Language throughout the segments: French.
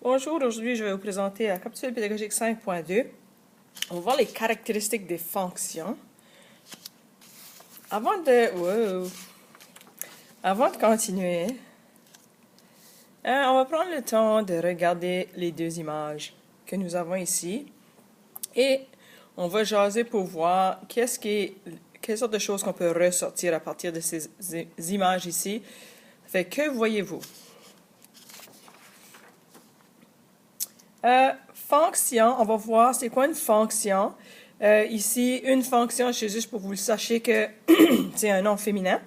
Bonjour, aujourd'hui je vais vous présenter la capsule pédagogique 5.2. On va voir les caractéristiques des fonctions. Avant de continuer, on va prendre le temps de regarder les deux images que nous avons ici et on va jaser pour voir quelle sorte de choses qu'on peut ressortir à partir de ces images ici. Fait que voyez-vous? Fonction, on va voir c'est quoi une fonction. Ici, une fonction, c'est juste pour que vous le sachiez que c'est un nom féminin.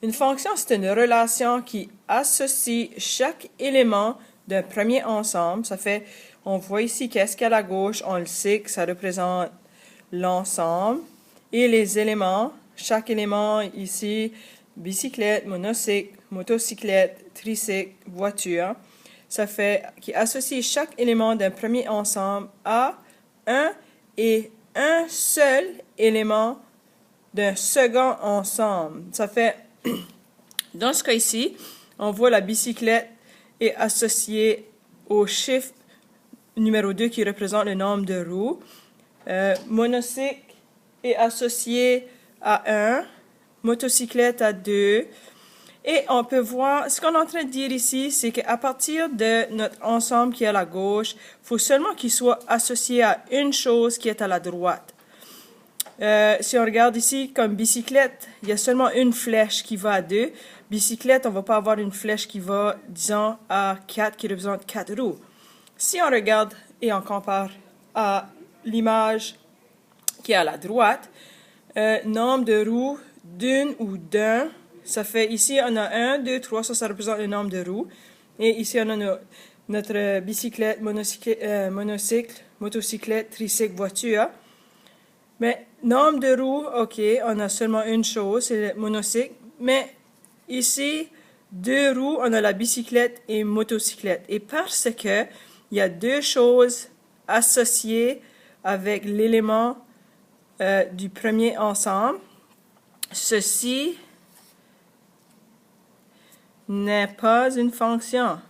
Une fonction, c'est une relation qui associe chaque élément d'un premier ensemble. Ça fait, on voit ici qu'est-ce qu'il y a à la gauche, on le sait que ça représente l'ensemble. Et les éléments, chaque élément ici, bicyclette, monocycle, motocyclette, tricycle, voiture. Ça fait qui associe chaque élément d'un premier ensemble à un et un seul élément d'un second ensemble. Ça fait, dans ce cas ici, on voit la bicyclette est associée au chiffre numéro 2 qui représente le nombre de roues. Monocycle est associé à 1, motocyclette à 2. Et on peut voir, ce qu'on est en train de dire ici, c'est qu'à partir de notre ensemble qui est à la gauche, il faut seulement qu'il soit associé à une chose qui est à la droite. Si on regarde ici, comme bicyclette, il y a seulement une flèche qui va à 2. Bicyclette, on ne va pas avoir une flèche qui va, disons, à 4, qui représente 4 roues. Si on regarde et on compare à l'image qui est à la droite, nombre de roues d'une ou d'un, ça fait, ici, on a 1, 2, 3, ça représente le nombre de roues. Et ici, on a notre bicyclette, monocycle, motocyclette, tricycle, voiture. Mais nombre de roues, OK, on a seulement une chose, c'est le monocycle. Mais ici, 2 roues, on a la bicyclette et motocyclette. Et parce que il y a deux choses associées avec l'élément du premier ensemble, ceci n'est pas une fonction.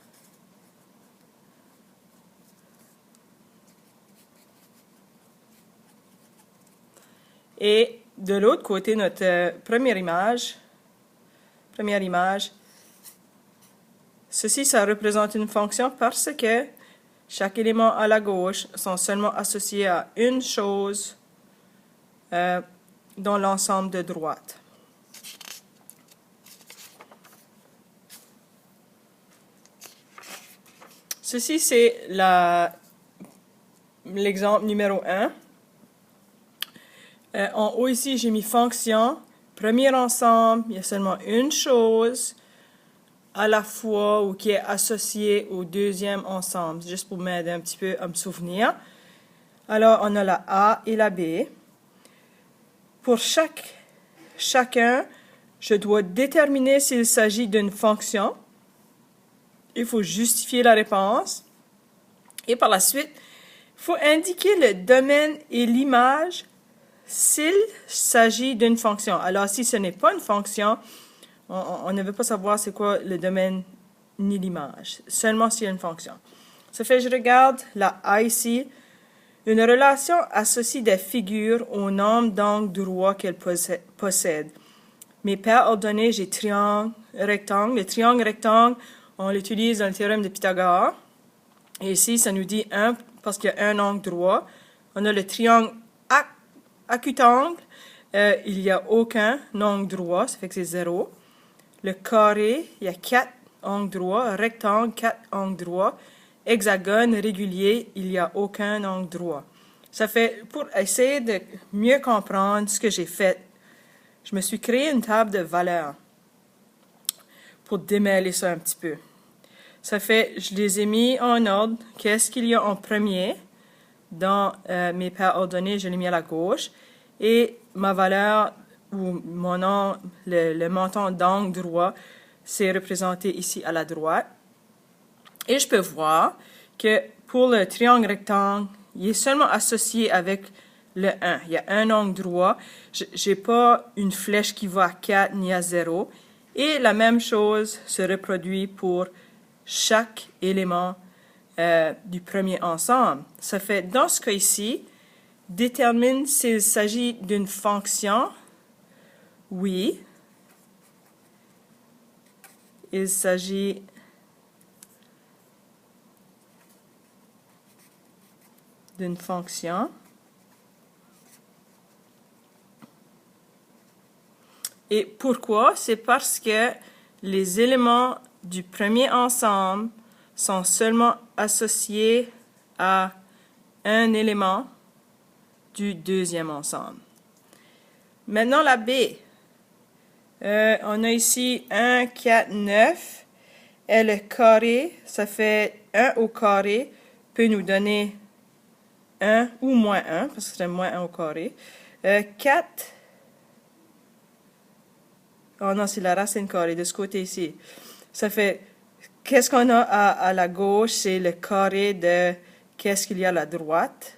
Et de l'autre côté, notre première image, ceci, ça représente une fonction parce que chaque élément à la gauche sont seulement associés à une chose dans l'ensemble de droite. Ceci, c'est l'exemple numéro 1. En haut ici, j'ai mis fonction. Premier ensemble, il y a seulement une chose à la fois ou qui est associée au deuxième ensemble, juste pour m'aider un petit peu à me souvenir. Alors, on a la A et la B. Pour chacun, je dois déterminer s'il s'agit d'une fonction. Il faut justifier la réponse. Et par la suite, il faut indiquer le domaine et l'image s'il s'agit d'une fonction. Alors, si ce n'est pas une fonction, on ne veut pas savoir c'est quoi le domaine ni l'image, seulement s'il y a une fonction. Ça fait, je regarde la A ici. Une relation associe des figures au nombre d'angles droits qu'elle possède. Mes paires ordonnées, j'ai triangle, rectangle. Le triangle, rectangle, on l'utilise dans le théorème de Pythagore. Et ici, ça nous dit 1 parce qu'il y a un angle droit. On a le triangle acutangle. Il n'y a aucun angle droit, ça fait que c'est 0. Le carré, il y a 4 angles droits. Rectangle, 4 angles droits. Hexagone, régulier, il n'y a aucun angle droit. Ça fait, pour essayer de mieux comprendre ce que j'ai fait, je me suis créé une table de valeurs pour démêler ça un petit peu. Ça fait, je les ai mis en ordre. Qu'est-ce qu'il y a en premier dans mes paires ordonnées? Je l'ai mis à la gauche. Et ma valeur, ou mon nom, le montant d'angle droit, c'est représenté ici à la droite. Et je peux voir que pour le triangle rectangle, il est seulement associé avec le 1. Il y a un angle droit. Je n'ai pas une flèche qui va à 4 ni à 0. Et la même chose se reproduit pour chaque élément du premier ensemble. Ça fait, dans ce cas ici, détermine s'il s'agit d'une fonction. Oui. Il s'agit d'une fonction. Et pourquoi? C'est parce que les éléments du premier ensemble sont seulement associés à un élément du deuxième ensemble. Maintenant, la B. On a ici 1, 4, 9. Et le carré, ça fait 1 au carré, peut nous donner 1 ou moins 1, parce que c'est moins 1 au carré. 4. Oh non, c'est la racine carrée de ce côté ici. Ça fait, qu'est-ce qu'on a à la gauche? C'est le carré de qu'est-ce qu'il y a à la droite.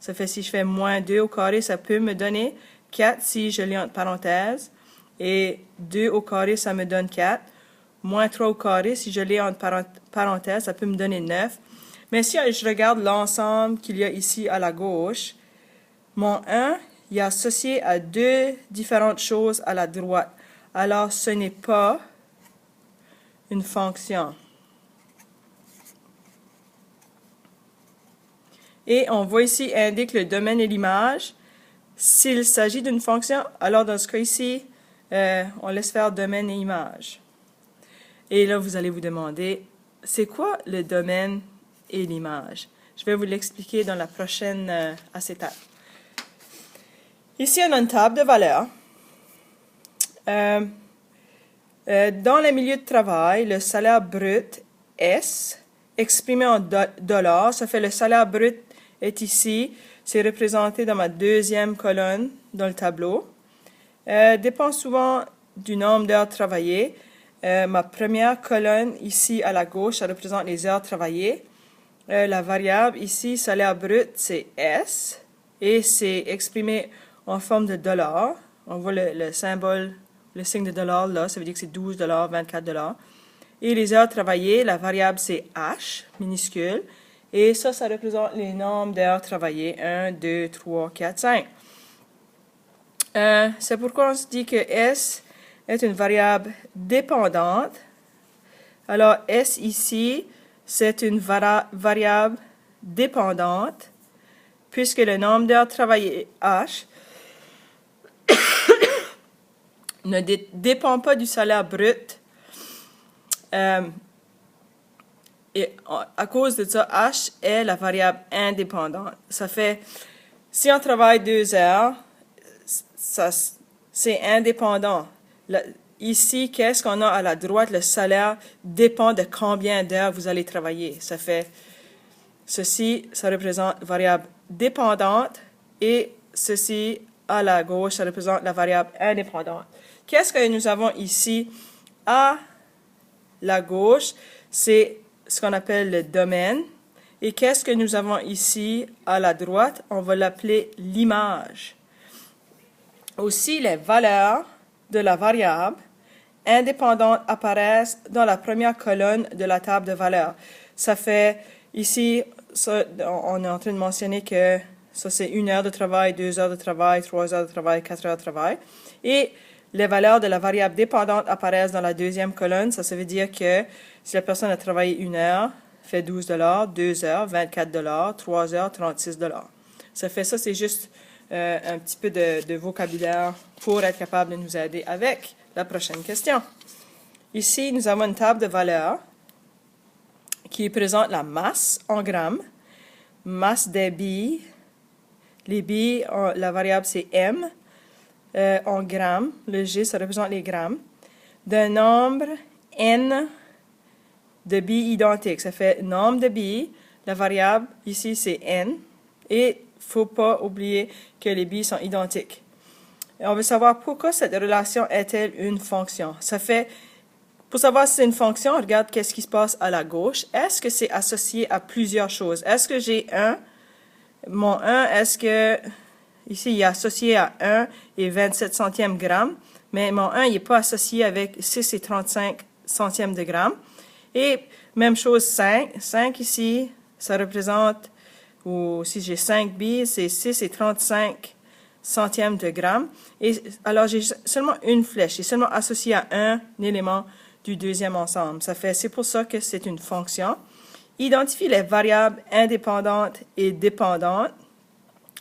Ça fait, si je fais moins 2 au carré, ça peut me donner 4 si je lis entre parenthèses. Et 2 au carré, ça me donne 4. Moins 3 au carré, si je lis entre parenthèses, ça peut me donner 9. Mais si je regarde l'ensemble qu'il y a ici à la gauche, mon 1, il est associé à 2 différentes choses à la droite. Alors, ce n'est pas une fonction. Et on voit ici indique le domaine et l'image. S'il s'agit d'une fonction, alors dans ce cas ici, on laisse faire domaine et image. Et là, vous allez vous demander, c'est quoi le domaine et l'image? Je vais vous l'expliquer dans la prochaine acétate. Ici, on a une table de valeurs. Dans les milieux de travail, le salaire brut S, exprimé en dollars, ça fait le salaire brut est ici. C'est représenté dans ma deuxième colonne dans le tableau. Dépend souvent du nombre d'heures travaillées. Ma première colonne ici à la gauche, ça représente les heures travaillées. La variable ici, salaire brut, c'est S. Et c'est exprimé en forme de dollar. On voit le symbole, le signe de dollar là, ça veut dire que c'est 12 $, 24 $. Et les heures travaillées, la variable c'est H, minuscule. Et ça représente les nombres d'heures travaillées, 1, 2, 3, 4, 5. C'est pourquoi on se dit que S est une variable dépendante. Alors S ici, c'est une variable dépendante, puisque le nombre d'heures travaillées H ne dépend pas du salaire brut. Et à cause de ça, H est la variable indépendante. Ça fait, si on travaille 2 heures, c'est indépendant. Ici, qu'est-ce qu'on a à la droite? Le salaire dépend de combien d'heures vous allez travailler. Ça fait, ceci, ça représente variable dépendante et ceci, à la gauche, ça représente la variable indépendante. Qu'est-ce que nous avons ici à la gauche? C'est ce qu'on appelle le domaine. Et qu'est-ce que nous avons ici à la droite? On va l'appeler l'image. Aussi, les valeurs de la variable indépendante apparaissent dans la première colonne de la table de valeurs. Ça fait, ici, ça, on est en train de mentionner que ça c'est 1 heure de travail, 2 heures de travail, 3 heures de travail, 4 heures de travail. Et les valeurs de la variable dépendante apparaissent dans la deuxième colonne. Ça veut dire que si la personne a travaillé 1 heure, fait 12 $, 2 heures, 24 $, 3 heures, 36 $. Ça fait ça, c'est juste un petit peu de vocabulaire pour être capable de nous aider avec la prochaine question. Ici, nous avons une table de valeurs qui présente la masse en grammes, masse des billes. Les billes, la variable c'est M. En grammes, le G, ça représente les grammes, d'un nombre N de billes identiques. Ça fait nombre de billes, la variable ici c'est N, et il ne faut pas oublier que les billes sont identiques. Et on veut savoir pourquoi cette relation est-elle une fonction. Ça fait, pour savoir si c'est une fonction, on regarde qu'est-ce qui se passe à la gauche. Est-ce que c'est associé à plusieurs choses? Est-ce que j'ai mon 1, est-ce que ici, il est associé à 1 et 27 centièmes grammes, mais mon 1, il n'est pas associé avec 6 et 35 centièmes de gramme. Et même chose 5. 5 ici, ça représente, ou si j'ai 5 billes, c'est 6 et 35 centièmes de gramme. Et alors, j'ai seulement une flèche. C'est seulement associé à un élément du deuxième ensemble. C'est pour ça que c'est une fonction. Identifie les variables indépendantes et dépendantes.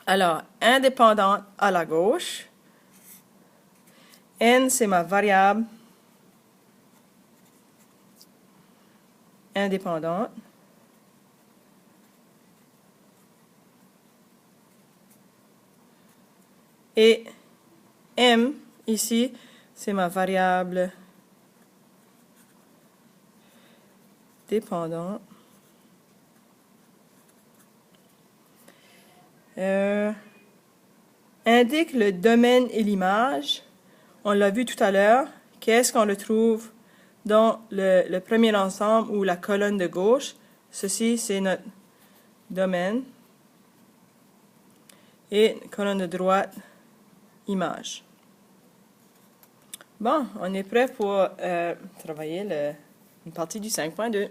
Alors, indépendante à la gauche. N, c'est ma variable indépendante. Et M, ici, c'est ma variable dépendante. Indique le domaine et l'image. On l'a vu tout à l'heure. Qu'est-ce qu'on le trouve dans le premier ensemble ou la colonne de gauche? Ceci, c'est notre domaine. Et colonne de droite, image. Bon, on est prêt pour travailler une partie du 5.2.